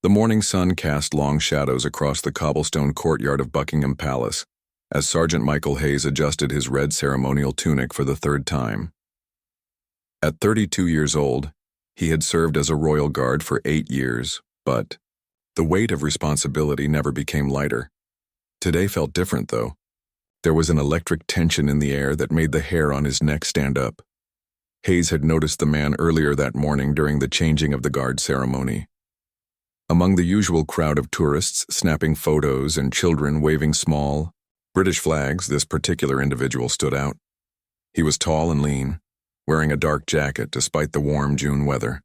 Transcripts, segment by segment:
The morning sun cast long shadows across the cobblestone courtyard of Buckingham Palace as Sergeant Michael Hayes adjusted his red ceremonial tunic for the third time. At 32 years old, he had served as a royal guard for 8 years, but the weight of responsibility never became lighter. Today felt different, though. There was an electric tension in the air that made the hair on his neck stand up. Hayes had noticed the man earlier that morning during the changing of the guard ceremony. Among the usual crowd of tourists snapping photos and children waving small British flags, this particular individual stood out. He was tall and lean, wearing a dark jacket despite the warm June weather.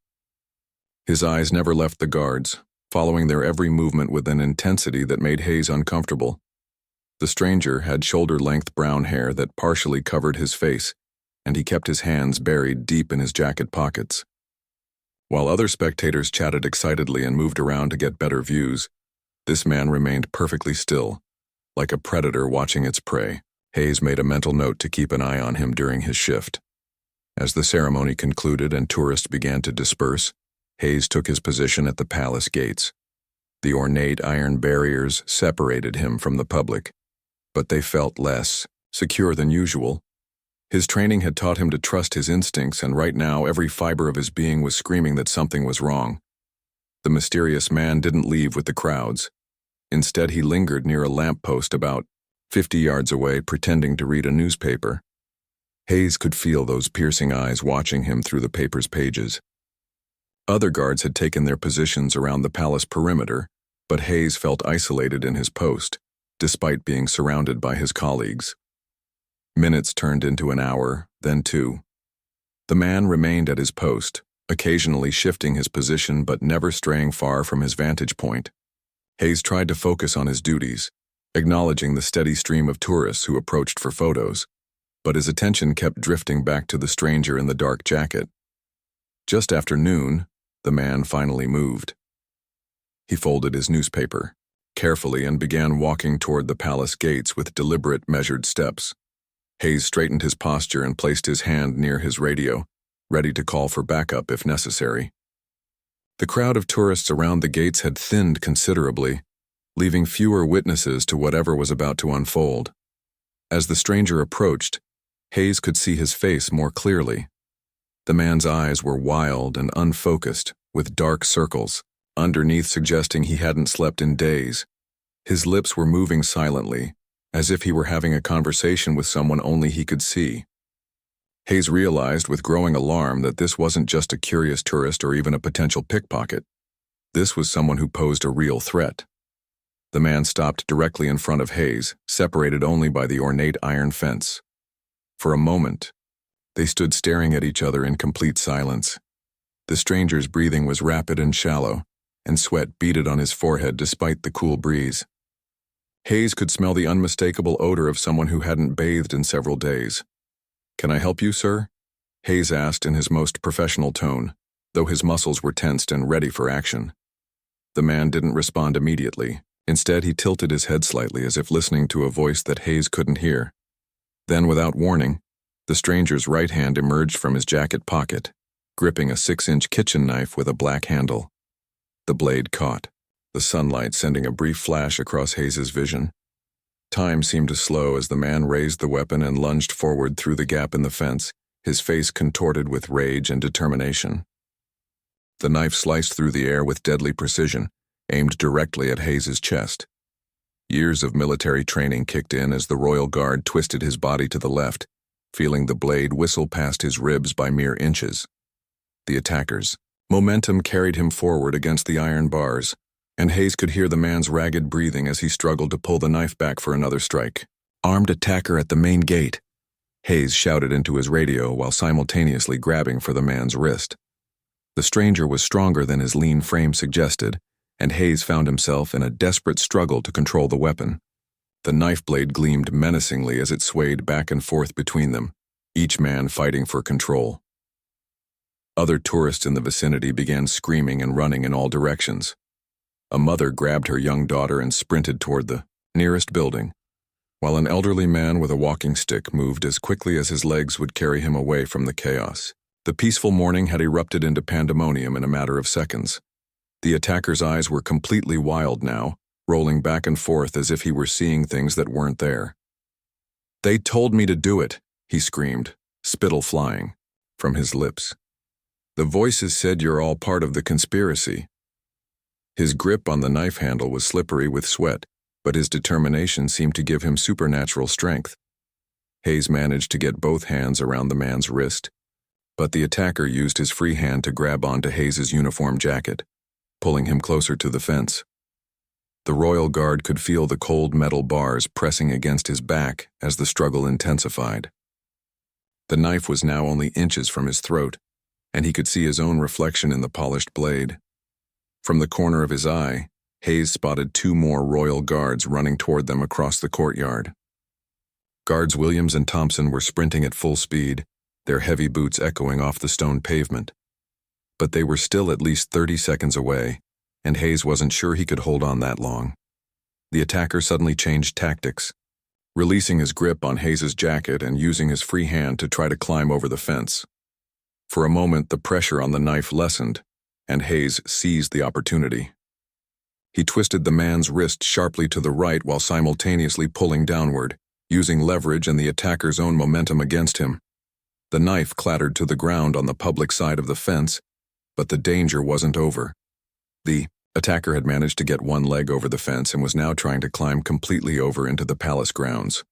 His eyes never left the guards, following their every movement with an intensity that made Hayes uncomfortable. The stranger had shoulder-length brown hair that partially covered his face, and he kept his hands buried deep in his jacket pockets. While other spectators chatted excitedly and moved around to get better views, this man remained perfectly still, like a predator watching its prey. Hayes made a mental note to keep an eye on him during his shift. As the ceremony concluded and tourists began to disperse, Hayes took his position at the palace gates. The ornate iron barriers separated him from the public, but they felt less secure than usual. His training had taught him to trust his instincts, and right now every fiber of his being was screaming that something was wrong. The mysterious man didn't leave with the crowds. Instead, he lingered near a lamppost about 50 yards away, pretending to read a newspaper. Hayes could feel those piercing eyes watching him through the paper's pages. Other guards had taken their positions around the palace perimeter, but Hayes felt isolated in his post, despite being surrounded by his colleagues. Minutes turned into an hour, then 2. The man remained at his post, occasionally shifting his position but never straying far from his vantage point. Hayes tried to focus on his duties, acknowledging the steady stream of tourists who approached for photos, but his attention kept drifting back to the stranger in the dark jacket. Just after noon, the man finally moved. He folded his newspaper carefully and began walking toward the palace gates with deliberate, measured steps. Hayes straightened his posture and placed his hand near his radio, ready to call for backup if necessary. The crowd of tourists around the gates had thinned considerably, leaving fewer witnesses to whatever was about to unfold. As the stranger approached, Hayes could see his face more clearly. The man's eyes were wild and unfocused, with dark circles, underneath suggesting he hadn't slept in days. His lips were moving silently, as if he were having a conversation with someone only he could see. Hayes realized with growing alarm that this wasn't just a curious tourist or even a potential pickpocket. This was someone who posed a real threat. The man stopped directly in front of Hayes, separated only by the ornate iron fence. For a moment, they stood staring at each other in complete silence. The stranger's breathing was rapid and shallow, and sweat beaded on his forehead despite the cool breeze. Hayes could smell the unmistakable odor of someone who hadn't bathed in several days. "Can I help you, sir?" Hayes asked in his most professional tone, though his muscles were tensed and ready for action. The man didn't respond immediately. Instead, he tilted his head slightly as if listening to a voice that Hayes couldn't hear. Then, without warning, the stranger's right hand emerged from his jacket pocket, gripping a 6-inch kitchen knife with a black handle. The blade caught, the sunlight sending a brief flash across Hayes's vision. Time seemed to slow as the man raised the weapon and lunged forward through the gap in the fence, his face contorted with rage and determination. The knife sliced through the air with deadly precision, aimed directly at Hayes's chest. Years of military training kicked in as the royal guard twisted his body to the left, feeling the blade whistle past his ribs by mere inches. The attacker's momentum carried him forward against the iron bars, and Hayes could hear the man's ragged breathing as he struggled to pull the knife back for another strike. "Armed attacker at the main gate," Hayes shouted into his radio while simultaneously grabbing for the man's wrist. The stranger was stronger than his lean frame suggested, and Hayes found himself in a desperate struggle to control the weapon. The knife blade gleamed menacingly as it swayed back and forth between them, each man fighting for control. Other tourists in the vicinity began screaming and running in all directions. A mother grabbed her young daughter and sprinted toward the nearest building, while an elderly man with a walking stick moved as quickly as his legs would carry him away from the chaos. The peaceful morning had erupted into pandemonium in a matter of seconds. The attacker's eyes were completely wild now, rolling back and forth as if he were seeing things that weren't there. "They told me to do it," he screamed, spittle flying from his lips. "The voices said you're all part of the conspiracy." His grip on the knife handle was slippery with sweat, but his determination seemed to give him supernatural strength. Hayes managed to get both hands around the man's wrist, but the attacker used his free hand to grab onto Hayes's uniform jacket, pulling him closer to the fence. The royal guard could feel the cold metal bars pressing against his back as the struggle intensified. The knife was now only inches from his throat, and he could see his own reflection in the polished blade. From the corner of his eye, Hayes spotted 2 more royal guards running toward them across the courtyard. Guards Williams and Thompson were sprinting at full speed, their heavy boots echoing off the stone pavement. But they were still at least 30 seconds away, and Hayes wasn't sure he could hold on that long. The attacker suddenly changed tactics, releasing his grip on Hayes's jacket and using his free hand to try to climb over the fence. For a moment, the pressure on the knife lessened, and Hayes seized the opportunity. He twisted the man's wrist sharply to the right while simultaneously pulling downward, using leverage and the attacker's own momentum against him. The knife clattered to the ground on the public side of the fence, but the danger wasn't over. The attacker had managed to get one leg over the fence and was now trying to climb completely over into the palace grounds.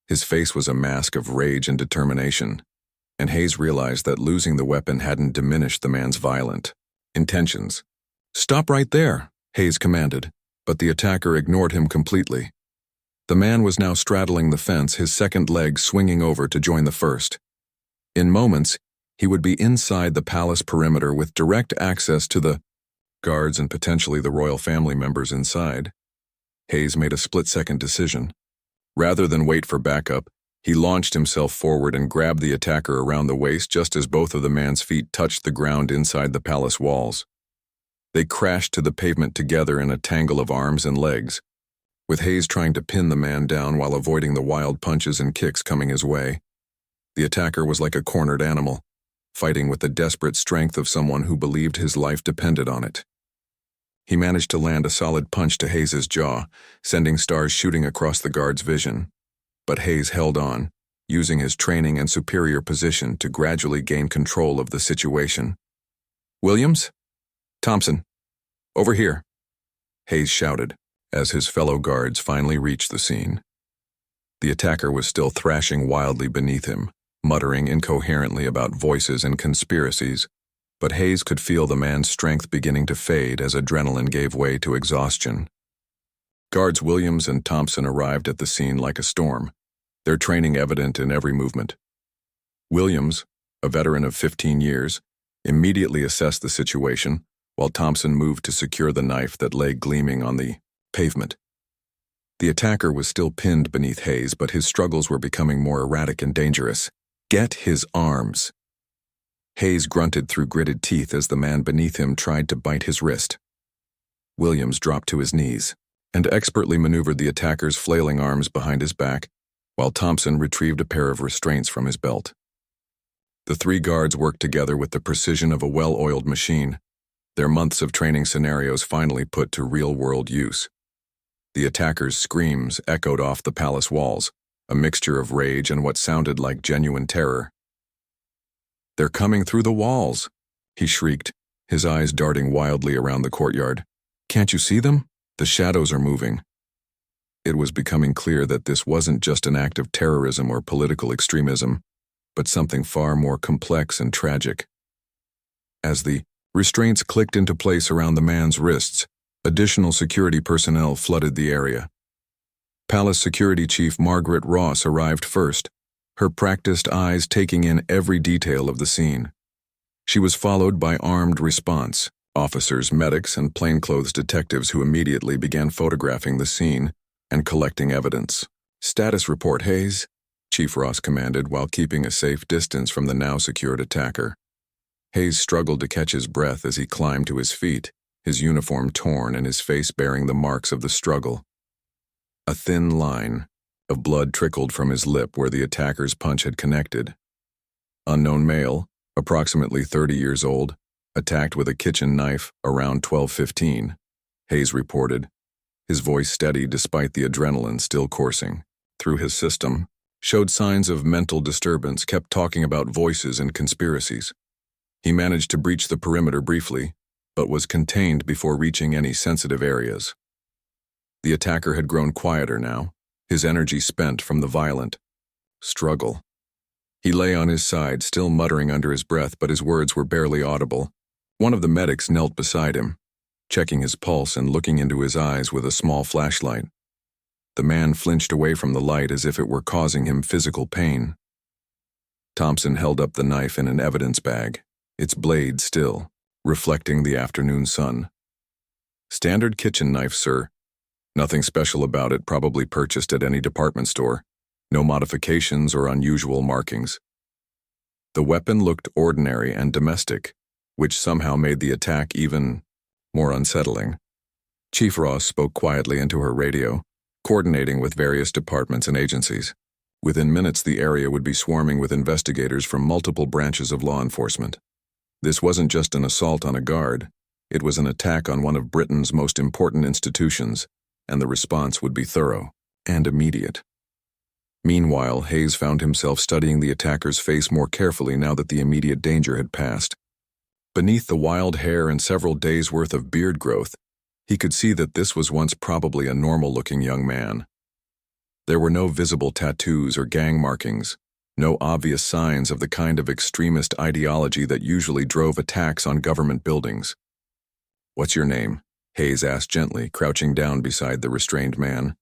His face was a mask of rage and determination, and Hayes realized that losing the weapon hadn't diminished the man's violent intentions. "Stop right there," Hayes commanded, but the attacker ignored him completely. The man was now straddling the fence, his second leg swinging over to join the first. In moments, he would be inside the palace perimeter with direct access to the guards and potentially the royal family members inside. Hayes made a split-second decision. Rather than wait for backup, he launched himself forward and grabbed the attacker around the waist just as both of the man's feet touched the ground inside the palace walls. They crashed to the pavement together in a tangle of arms and legs, with Hayes trying to pin the man down while avoiding the wild punches and kicks coming his way. The attacker was like a cornered animal, fighting with the desperate strength of someone who believed his life depended on it. He managed to land a solid punch to Hayes's jaw, sending stars shooting across the guard's vision. But Hayes held on, using his training and superior position to gradually gain control of the situation. "Williams? Thompson, over here," Hayes shouted, as his fellow guards finally reached the scene. The attacker was still thrashing wildly beneath him, muttering incoherently about voices and conspiracies, but Hayes could feel the man's strength beginning to fade as adrenaline gave way to exhaustion. Guards Williams and Thompson arrived at the scene like a storm, their training evident in every movement. Williams, a veteran of 15 years, immediately assessed the situation, while Thompson moved to secure the knife that lay gleaming on the pavement. The attacker was still pinned beneath Hayes, but his struggles were becoming more erratic and dangerous. "Get his arms." Hayes grunted through gritted teeth as the man beneath him tried to bite his wrist. Williams dropped to his knees and expertly maneuvered the attacker's flailing arms behind his back, while Thompson retrieved a pair of restraints from his belt. The 3 guards worked together with the precision of a well-oiled machine, their months of training scenarios finally put to real-world use. The attacker's screams echoed off the palace walls, a mixture of rage and what sounded like genuine terror. "They're coming through the walls," he shrieked, his eyes darting wildly around the courtyard. "Can't you see them? The shadows are moving." It was becoming clear that this wasn't just an act of terrorism or political extremism, but something far more complex and tragic. As the restraints clicked into place around the man's wrists, additional security personnel flooded the area. Palace Security Chief Margaret Ross arrived first, her practiced eyes taking in every detail of the scene. She was followed by armed response officers, medics, and plainclothes detectives who immediately began photographing the scene and collecting evidence. "Status report, Hayes," Chief Ross commanded while keeping a safe distance from the now secured attacker. Hayes struggled to catch his breath as he climbed to his feet, his uniform torn and his face bearing the marks of the struggle. A thin line of blood trickled from his lip where the attacker's punch had connected. Unknown male, approximately 30 years old, Attacked with a kitchen knife around 12:15, Hayes reported, his voice steady despite the adrenaline still coursing through his system, showed signs of mental disturbance, kept talking about voices and conspiracies. He managed to breach the perimeter briefly, but was contained before reaching any sensitive areas. The attacker had grown quieter now, his energy spent from the violent struggle. He lay on his side, still muttering under his breath, but his words were barely audible. One of the medics knelt beside him, checking his pulse and looking into his eyes with a small flashlight. The man flinched away from the light as if it were causing him physical pain. Thompson held up the knife in an evidence bag, its blade still, reflecting the afternoon sun. "Standard kitchen knife, sir. Nothing special about it, probably purchased at any department store. No modifications or unusual markings." The weapon looked ordinary and domestic, which somehow made the attack even more unsettling. Chief Ross spoke quietly into her radio, coordinating with various departments and agencies. Within minutes, the area would be swarming with investigators from multiple branches of law enforcement. This wasn't just an assault on a guard, it was an attack on one of Britain's most important institutions, and the response would be thorough and immediate. Meanwhile, Hayes found himself studying the attacker's face more carefully now that the immediate danger had passed. Beneath the wild hair and several days' worth of beard growth, he could see that this was once probably a normal-looking young man. There were no visible tattoos or gang markings, no obvious signs of the kind of extremist ideology that usually drove attacks on government buildings. "What's your name?" Hayes asked gently, crouching down beside the restrained man.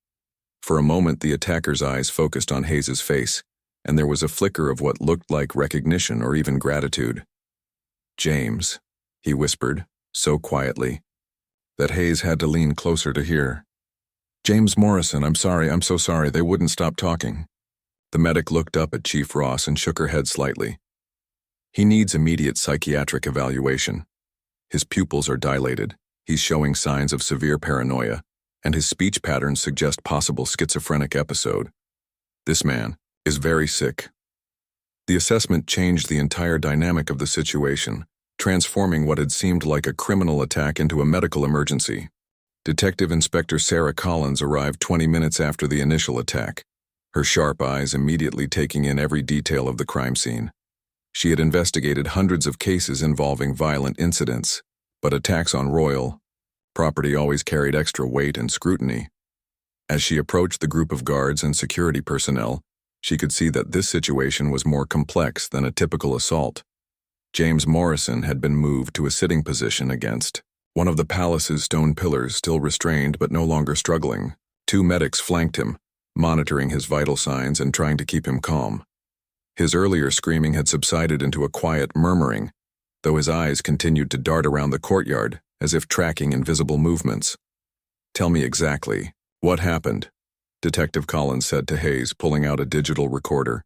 For a moment, the attacker's eyes focused on Hayes's face, and there was a flicker of what looked like recognition or even gratitude. "James," he whispered, so quietly that Hayes had to lean closer to hear. "James Morrison, I'm so sorry, they wouldn't stop talking." The medic looked up at Chief Ross and shook her head slightly. "He needs immediate psychiatric evaluation. His pupils are dilated, he's showing signs of severe paranoia, and his speech patterns suggest possible schizophrenic episode. This man is very sick." The assessment changed the entire dynamic of the situation, transforming what had seemed like a criminal attack into a medical emergency. Detective Inspector Sarah Collins arrived 20 minutes after the initial attack, her sharp eyes immediately taking in every detail of the crime scene. She had investigated hundreds of cases involving violent incidents, but attacks on royal property always carried extra weight and scrutiny. As she approached the group of guards and security personnel, she could see that this situation was more complex than a typical assault. James Morrison had been moved to a sitting position against one of the palace's stone pillars, still restrained but no longer struggling. Two medics flanked him, monitoring his vital signs and trying to keep him calm. His earlier screaming had subsided into a quiet murmuring, though his eyes continued to dart around the courtyard, as if tracking invisible movements. "Tell me exactly what happened," Detective Collins said to Hayes, pulling out a digital recorder.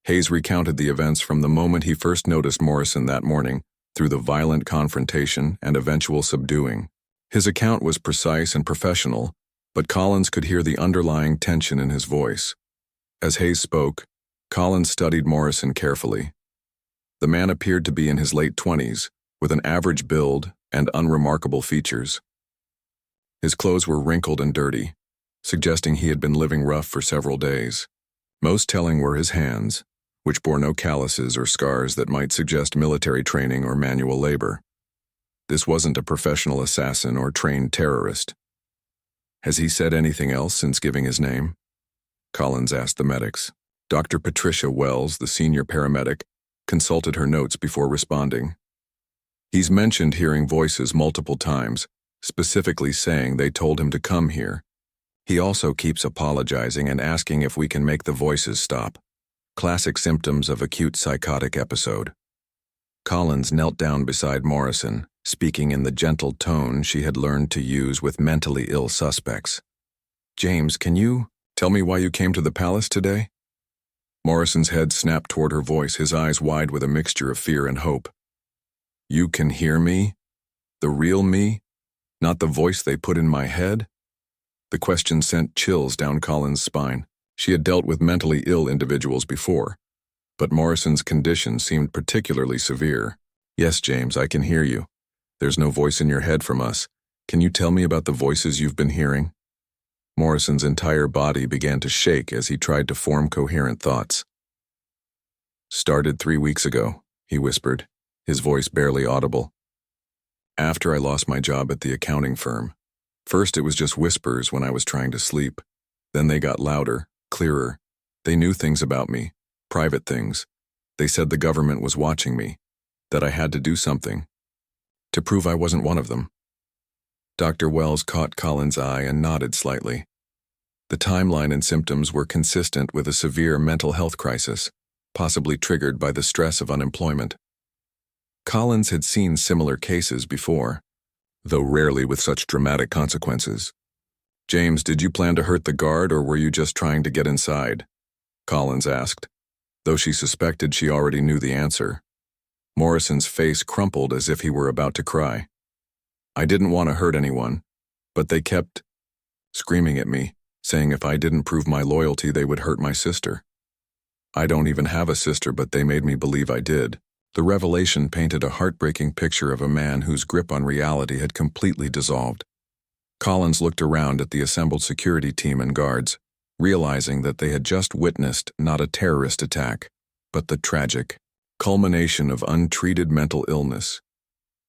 Hayes recounted the events from the moment he first noticed Morrison that morning, through the violent confrontation and eventual subduing. His account was precise and professional, but Collins could hear the underlying tension in his voice. As Hayes spoke, Collins studied Morrison carefully. The man appeared to be in his late 20s, with an average build and unremarkable features. His clothes were wrinkled and dirty, suggesting he had been living rough for several days. Most telling were his hands, which bore no calluses or scars that might suggest military training or manual labor. This wasn't a professional assassin or trained terrorist. "Has he said anything else since giving his name?" Collins asked the medics. Dr. Patricia Wells, the senior paramedic, consulted her notes before responding. "He's mentioned hearing voices multiple times, specifically saying they told him to come here. He also keeps apologizing and asking if we can make the voices stop. Classic symptoms of acute psychotic episode." Collins knelt down beside Morrison, speaking in the gentle tone she had learned to use with mentally ill suspects. "James, can you tell me why you came to the palace today?" Morrison's head snapped toward her voice, his eyes wide with a mixture of fear and hope. "You can hear me? The real me? Not the voice they put in my head?" The question sent chills down Collins' spine. She had dealt with mentally ill individuals before, but Morrison's condition seemed particularly severe. Yes, James, I can hear you. There's no voice in your head from us. Can you tell me about the voices you've been hearing? Morrison's entire body began to shake as he tried to form coherent thoughts. Started 3 weeks ago, he whispered, his voice barely audible. After I lost my job at the accounting firm. First it was just whispers when I was trying to sleep. Then they got louder, clearer. They knew things about me, private things. They said the government was watching me, that I had to do something, to prove I wasn't one of them. Dr. Wells caught Colin's eye and nodded slightly. The timeline and symptoms were consistent with a severe mental health crisis, possibly triggered by the stress of unemployment. Collins had seen similar cases before, though rarely with such dramatic consequences. James, did you plan to hurt the guard or were you just trying to get inside? Collins asked, though she suspected she already knew the answer. Morrison's face crumpled as if he were about to cry. I didn't want to hurt anyone, but they kept screaming at me, saying if I didn't prove my loyalty they would hurt my sister. I don't even have a sister, but they made me believe I did. The revelation painted a heartbreaking picture of a man whose grip on reality had completely dissolved. Collins looked around at the assembled security team and guards, realizing that they had just witnessed not a terrorist attack, but the tragic culmination of untreated mental illness.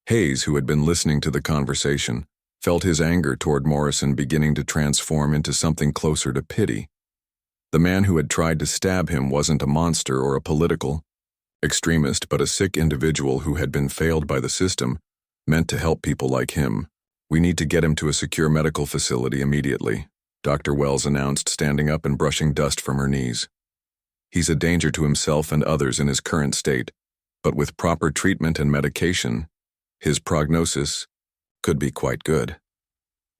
Hayes, who had been listening to the conversation, felt his anger toward Morrison beginning to transform into something closer to pity. The man who had tried to stab him wasn't a monster or a political extremist, but a sick individual who had been failed by the system, meant to help people like him. We need to get him to a secure medical facility immediately, Dr. Wells announced, standing up and brushing dust from her knees. He's a danger to himself and others in his current state, but with proper treatment and medication, his prognosis could be quite good.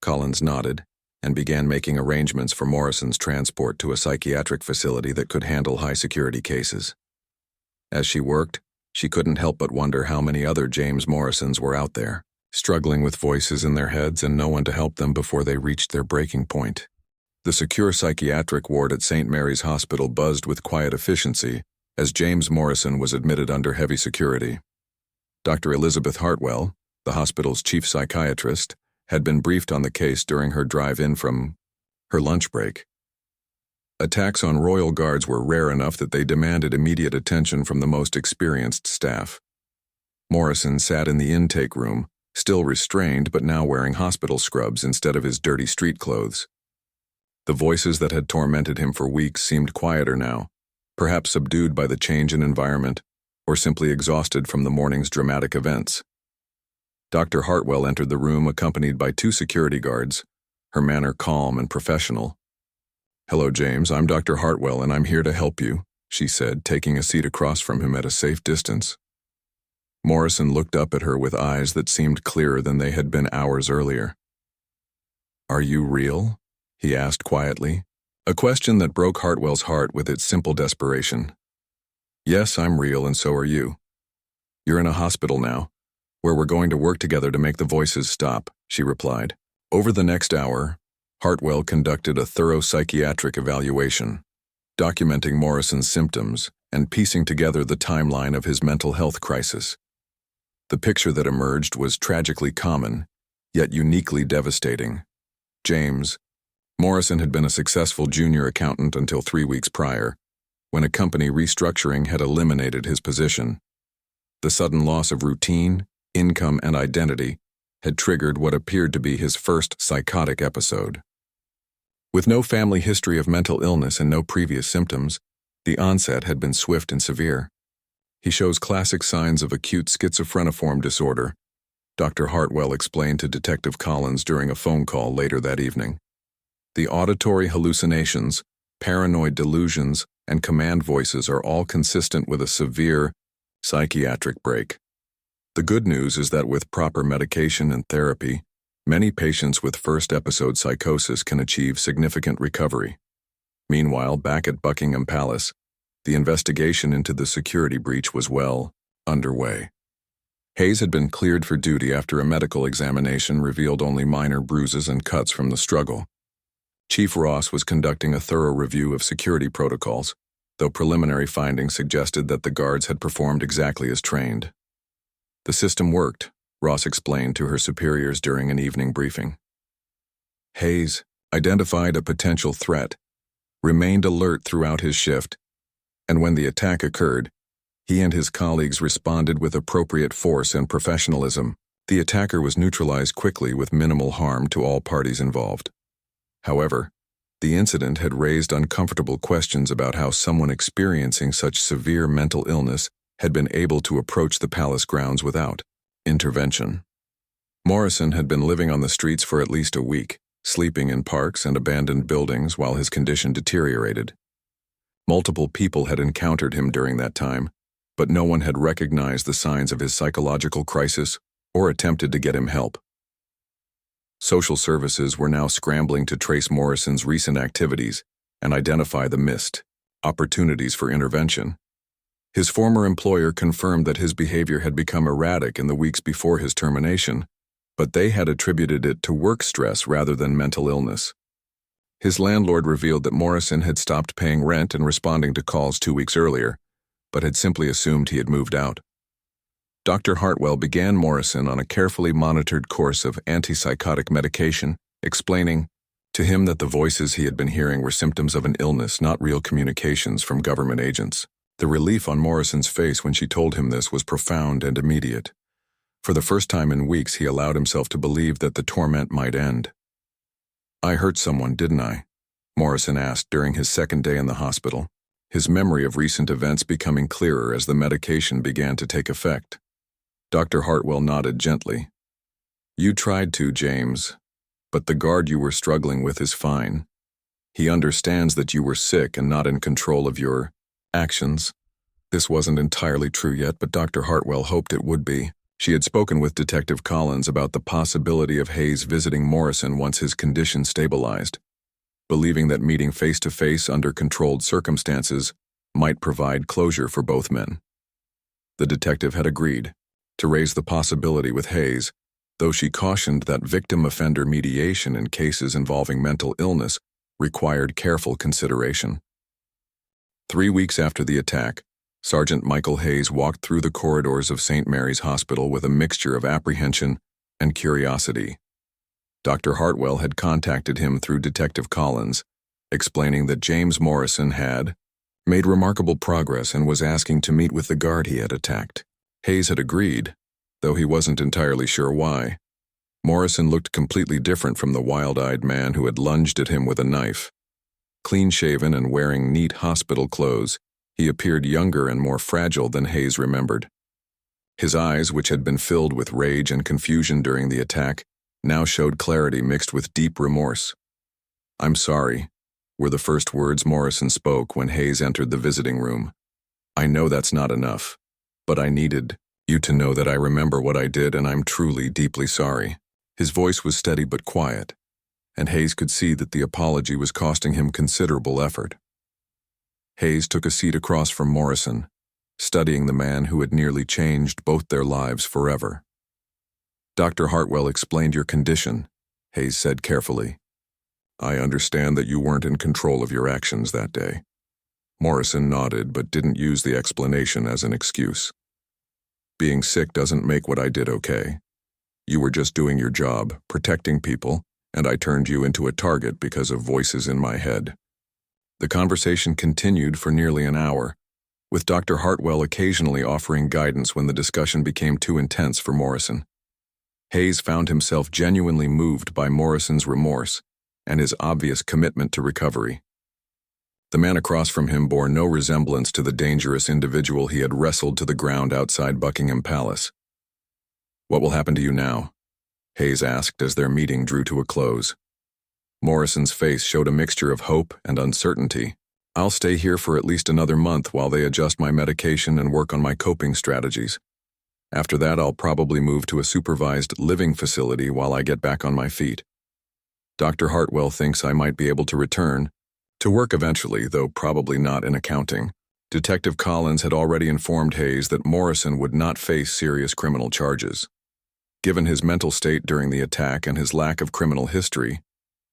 Collins nodded and began making arrangements for Morrison's transport to a psychiatric facility that could handle high-security cases. As she worked, she couldn't help but wonder how many other James Morrisons were out there, struggling with voices in their heads and no one to help them before they reached their breaking point. The secure psychiatric ward at St. Mary's Hospital buzzed with quiet efficiency as James Morrison was admitted under heavy security. Dr. Elizabeth Hartwell, the hospital's chief psychiatrist, had been briefed on the case during her drive-in from her lunch break. Attacks on royal guards were rare enough that they demanded immediate attention from the most experienced staff. Morrison sat in the intake room, still restrained but now wearing hospital scrubs instead of his dirty street clothes. The voices that had tormented him for weeks seemed quieter now, perhaps subdued by the change in environment, or simply exhausted from the morning's dramatic events. Dr. Hartwell entered the room accompanied by 2 security guards, her manner calm and professional. "Hello, James, I'm Dr. Hartwell and I'm here to help you," she said, taking a seat across from him at a safe distance. Morrison looked up at her with eyes that seemed clearer than they had been hours earlier. "Are you real?" he asked quietly, a question that broke Hartwell's heart with its simple desperation. "Yes, I'm real and so are you. You're in a hospital now, where we're going to work together to make the voices stop," she replied. Over the next hour, Hartwell conducted a thorough psychiatric evaluation, documenting Morrison's symptoms and piecing together the timeline of his mental health crisis. The picture that emerged was tragically common, yet uniquely devastating. James Morrison had been a successful junior accountant until 3 weeks prior, when a company restructuring had eliminated his position. The sudden loss of routine, income, and identity had triggered what appeared to be his first psychotic episode. With no family history of mental illness and no previous symptoms, the onset had been swift and severe. He shows classic signs of acute schizophreniform disorder, Dr. Hartwell explained to Detective Collins during a phone call later that evening. The auditory hallucinations, paranoid delusions, and command voices are all consistent with a severe psychiatric break. The good news is that with proper medication and therapy, many patients with first episode psychosis can achieve significant recovery. Meanwhile, back at Buckingham Palace, the investigation into the security breach was well underway. Hayes had been cleared for duty after a medical examination revealed only minor bruises and cuts from the struggle. Chief Ross was conducting a thorough review of security protocols, though preliminary findings suggested that the guards had performed exactly as trained. The system worked, Ross explained to her superiors during an evening briefing. Hayes identified a potential threat, remained alert throughout his shift, and when the attack occurred, he and his colleagues responded with appropriate force and professionalism. The attacker was neutralized quickly with minimal harm to all parties involved. However, the incident had raised uncomfortable questions about how someone experiencing such severe mental illness had been able to approach the palace grounds without intervention. Morrison had been living on the streets for at least a week, sleeping in parks and abandoned buildings while his condition deteriorated. Multiple people had encountered him during that time, but no one had recognized the signs of his psychological crisis or attempted to get him help. Social services were now scrambling to trace Morrison's recent activities and identify the missed opportunities for intervention. His former employer confirmed that his behavior had become erratic in the weeks before his termination, but they had attributed it to work stress rather than mental illness. His landlord revealed that Morrison had stopped paying rent and responding to calls 2 weeks earlier, but had simply assumed he had moved out. Dr. Hartwell began Morrison on a carefully monitored course of antipsychotic medication, explaining to him that the voices he had been hearing were symptoms of an illness, not real communications from government agents. The relief on Morrison's face when she told him this was profound and immediate. For the first time in weeks, he allowed himself to believe that the torment might end. "I hurt someone, didn't I?" Morrison asked during his second day in the hospital, his memory of recent events becoming clearer as the medication began to take effect. Dr. Hartwell nodded gently. "You tried to, James, but the guard you were struggling with is fine. He understands that you were sick and not in control of your actions." This wasn't entirely true yet, but Dr. Hartwell hoped it would be. She had spoken with Detective Collins about the possibility of Hayes visiting Morrison once his condition stabilized, believing that meeting face-to-face under controlled circumstances might provide closure for both men. The detective had agreed to raise the possibility with Hayes, though she cautioned that victim-offender mediation in cases involving mental illness required careful consideration. 3 weeks after the attack, Sergeant Michael Hayes walked through the corridors of St. Mary's Hospital with a mixture of apprehension and curiosity. Dr. Hartwell had contacted him through Detective Collins, explaining that James Morrison had made remarkable progress and was asking to meet with the guard he had attacked. Hayes had agreed, though he wasn't entirely sure why. Morrison looked completely different from the wild-eyed man who had lunged at him with a knife. Clean-shaven and wearing neat hospital clothes, he appeared younger and more fragile than Hayes remembered. His eyes, which had been filled with rage and confusion during the attack, now showed clarity mixed with deep remorse. "I'm sorry," were the first words Morrison spoke when Hayes entered the visiting room. "I know that's not enough, but I needed you to know that I remember what I did and I'm truly, deeply sorry." His voice was steady but quiet, and Hayes could see that the apology was costing him considerable effort. Hayes took a seat across from Morrison, studying the man who had nearly changed both their lives forever. "Dr. Hartwell explained your condition," Hayes said carefully. "I understand that you weren't in control of your actions that day." Morrison nodded but didn't use the explanation as an excuse. "Being sick doesn't make what I did okay. You were just doing your job, protecting people, and I turned you into a target because of voices in my head." The conversation continued for nearly an hour, with Dr. Hartwell occasionally offering guidance when the discussion became too intense for Morrison. Hayes found himself genuinely moved by Morrison's remorse and his obvious commitment to recovery. The man across from him bore no resemblance to the dangerous individual he had wrestled to the ground outside Buckingham Palace. "What will happen to you now?" Hayes asked as their meeting drew to a close. Morrison's face showed a mixture of hope and uncertainty. "I'll stay here for at least another month while they adjust my medication and work on my coping strategies. After that, I'll probably move to a supervised living facility while I get back on my feet. Dr. Hartwell thinks I might be able to return to work eventually, though probably not in accounting." Detective Collins had already informed Hayes that Morrison would not face serious criminal charges. Given his mental state during the attack and his lack of criminal history,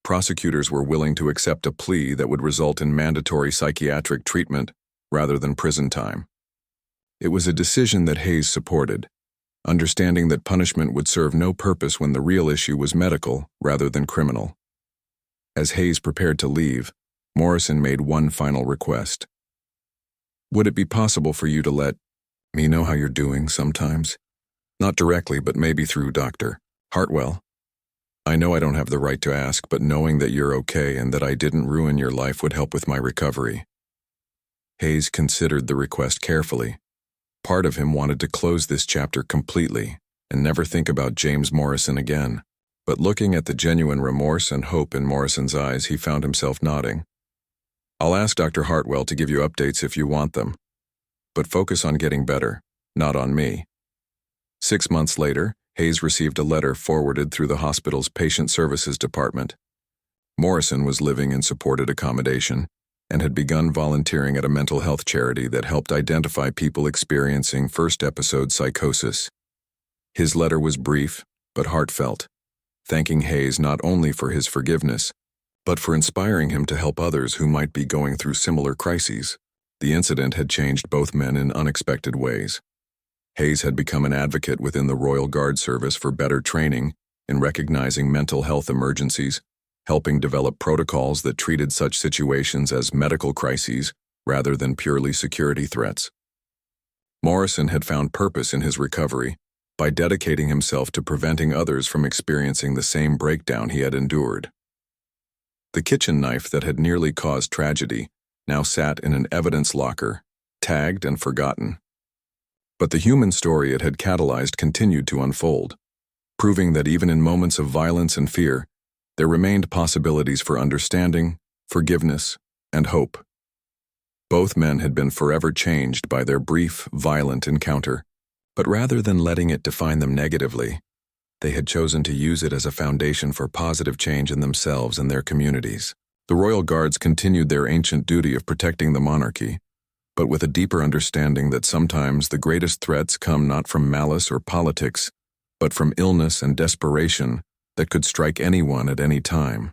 prosecutors were willing to accept a plea that would result in mandatory psychiatric treatment rather than prison time. It was a decision that Hayes supported, understanding that punishment would serve no purpose when the real issue was medical rather than criminal. As Hayes prepared to leave, Morrison made one final request. "Would it be possible for you to let me know how you're doing sometimes? Not directly, but maybe through Dr. Hartwell. I know I don't have the right to ask, but knowing that you're okay and that I didn't ruin your life would help with my recovery." Hayes considered the request carefully. Part of him wanted to close this chapter completely and never think about James Morrison again. But looking at the genuine remorse and hope in Morrison's eyes, he found himself nodding. "I'll ask Dr. Hartwell to give you updates if you want them. But focus on getting better, not on me." 6 months later, Hayes received a letter forwarded through the hospital's patient services department. Morrison was living in supported accommodation and had begun volunteering at a mental health charity that helped identify people experiencing first-episode psychosis. His letter was brief but heartfelt, thanking Hayes not only for his forgiveness, but for inspiring him to help others who might be going through similar crises. The incident had changed both men in unexpected ways. Hayes had become an advocate within the Royal Guard Service for better training in recognizing mental health emergencies, helping develop protocols that treated such situations as medical crises rather than purely security threats. Morrison had found purpose in his recovery by dedicating himself to preventing others from experiencing the same breakdown he had endured. The kitchen knife that had nearly caused tragedy now sat in an evidence locker, tagged and forgotten. But the human story it had catalyzed continued to unfold, proving that even in moments of violence and fear, there remained possibilities for understanding, forgiveness, and hope. Both men had been forever changed by their brief, violent encounter, but rather than letting it define them negatively, they had chosen to use it as a foundation for positive change in themselves and their communities. The Royal Guards continued their ancient duty of protecting the monarchy, but with a deeper understanding that sometimes the greatest threats come not from malice or politics, but from illness and desperation that could strike anyone at any time.